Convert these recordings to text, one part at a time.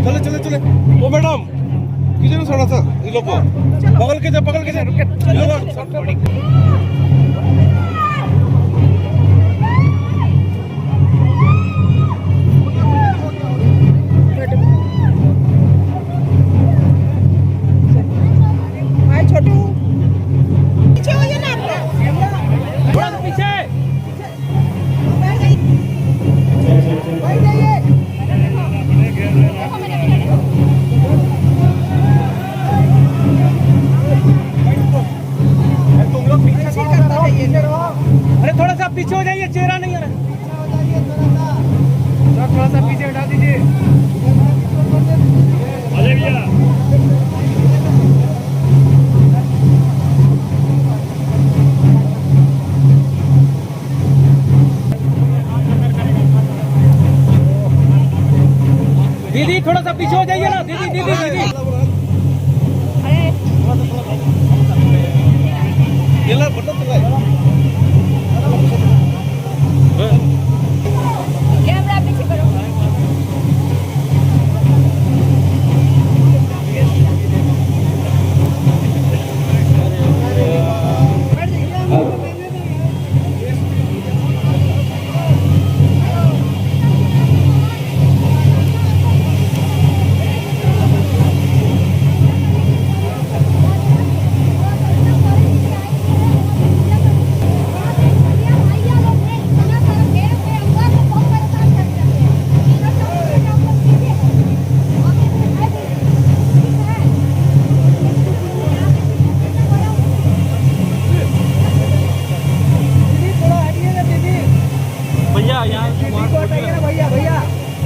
चले चले चले। ओ मैडम कीजिए ना थोड़ा सा इन लोग को पकड़ के जा अरे थोड़ा सा पीछे हो जाइए, चेहरा नहीं आ रहा। थोड़ा सा पीछे हटा दीजिए। अरे भैया दीदी थोड़ा सा पीछे हो जाइए ना। दीदी दीदी दीदी कैमरा पीछे करो।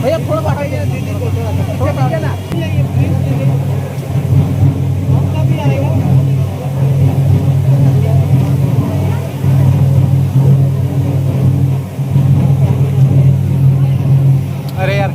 भैया थोड़ा सा हटाइए ना, दीदी को थोड़ा सा ना। अरे यार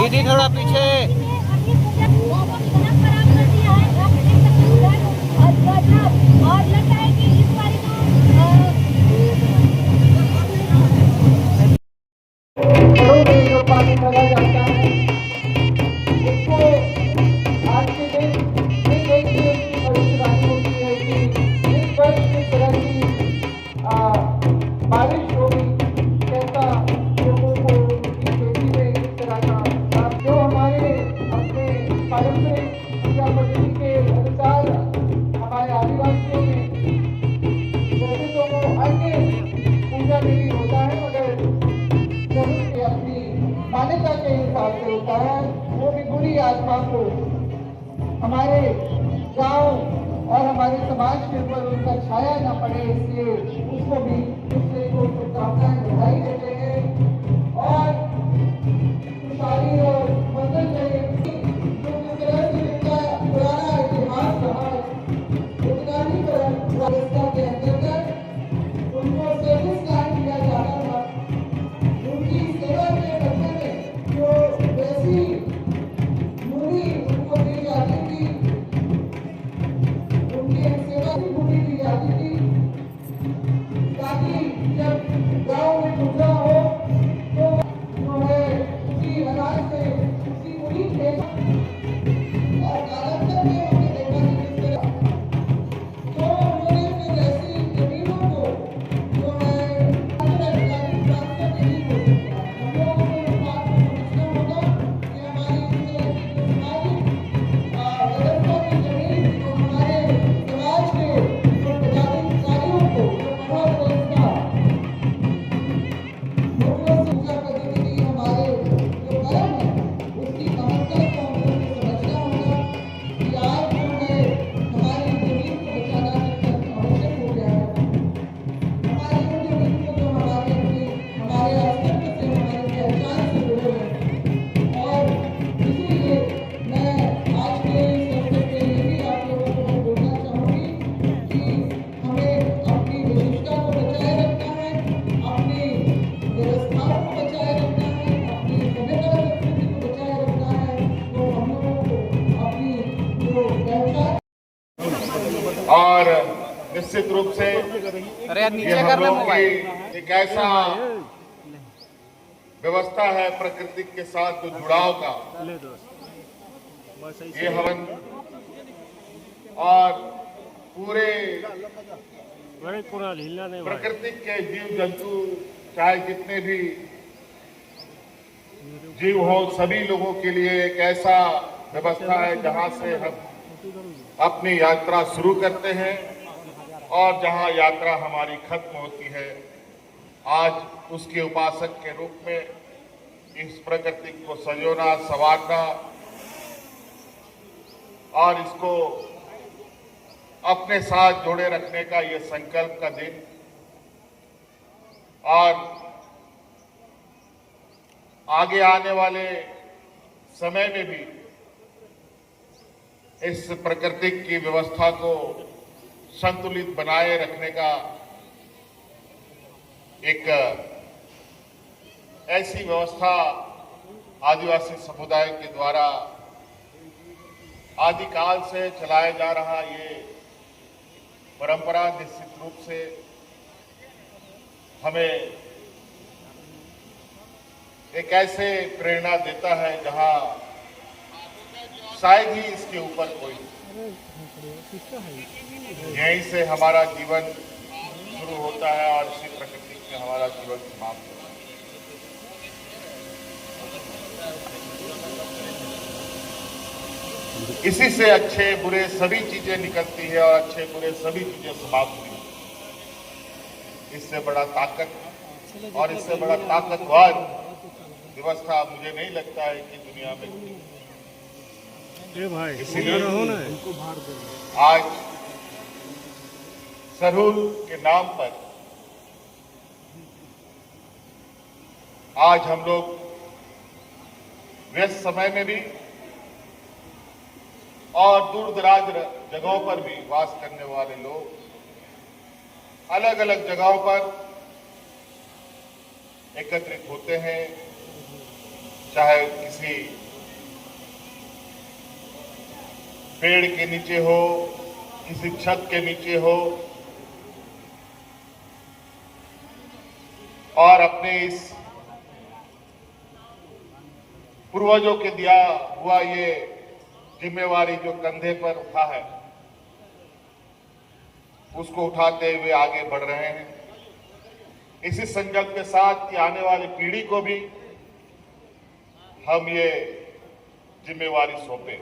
दीदी थोड़ा पीछे। और लगता है कि इस बार जो पानी डाला जाता है उसको आज के दिन नहीं देखिए कि भविष्यवाणी होती है कि इस वर्ष किस तरह की बारिश होगी, कैसा लोगों को उनकी खेती में किस तरह का जो हमारे अपने पारंपरिक पूजा पद्धति के अनुसार हमारे आदिवासियों में वैसे तो वो अन्य पूजा विधि होता है मगर अपनी मान्यता के हिसाब से होता है, वो भी बुरी आत्मा को हमारे गांव और हमारे समाज के ऊपर उनका छाया न पड़े, इसलिए उसको भी दूसरे को शुभकामनाएं बधाई देते हैं और खुशहाली और मंगल रहे। जो जिस तरह से इनका पुराना इतिहास रहा उद्गानीकरण व्यवस्था के अंतर्गत उनको सर्विस लैंड दिया जाना था। उनकी सेवा के बदले में जो वैसी भूमि उनको दी जाती थी, उनकी सेवा की भूमि दी जाती थी ताकि रूप से ये हम लोग की एक ऐसा व्यवस्था है प्रकृति के साथ जो जुड़ाव का, ये हवन और पूरे प्रकृति के जीव जंतु चाहे जितने भी जीव हो सभी लोगों के लिए एक ऐसा व्यवस्था है जहां से हम अपनी यात्रा शुरू करते हैं और जहां यात्रा हमारी खत्म होती है। आज उसके उपासक के रूप में इस प्रकृति को संजोना, संवारना और इसको अपने साथ जोड़े रखने का ये संकल्प का दिन और आगे आने वाले समय में भी इस प्रकृति की व्यवस्था को संतुलित बनाए रखने का एक ऐसी व्यवस्था आदिवासी समुदाय के द्वारा आदिकाल से चलाया जा रहा ये परंपरा निश्चित रूप से हमें एक ऐसे प्रेरणा देता है जहां शायद ही इसके ऊपर कोई, यहीं से हमारा जीवन शुरू होता है और इसी प्रकृति से हमारा जीवन समाप्त होता है। इसी से अच्छे बुरे सभी चीजें निकलती है और अच्छे बुरे सभी चीजें समाप्त होती है। इससे बड़ा ताकत और इससे बड़ा ताकतवर व्यवस्था मुझे नहीं लगता है कि दुनिया में। इसलिए आज सरहूल के नाम पर आज हम लोग व्यस्त समय में भी और दूर दराज जगहों पर भी वास करने वाले लोग अलग अलग जगहों पर एकत्रित होते हैं, चाहे किसी पेड़ के नीचे हो, किसी छत के नीचे हो और अपने इस पूर्वजों के दिया हुआ ये जिम्मेवारी जो कंधे पर उठा है उसको उठाते हुए आगे बढ़ रहे हैं। इसी संकल्प के साथ कि आने वाली पीढ़ी को भी हम ये जिम्मेवारी सौंपे।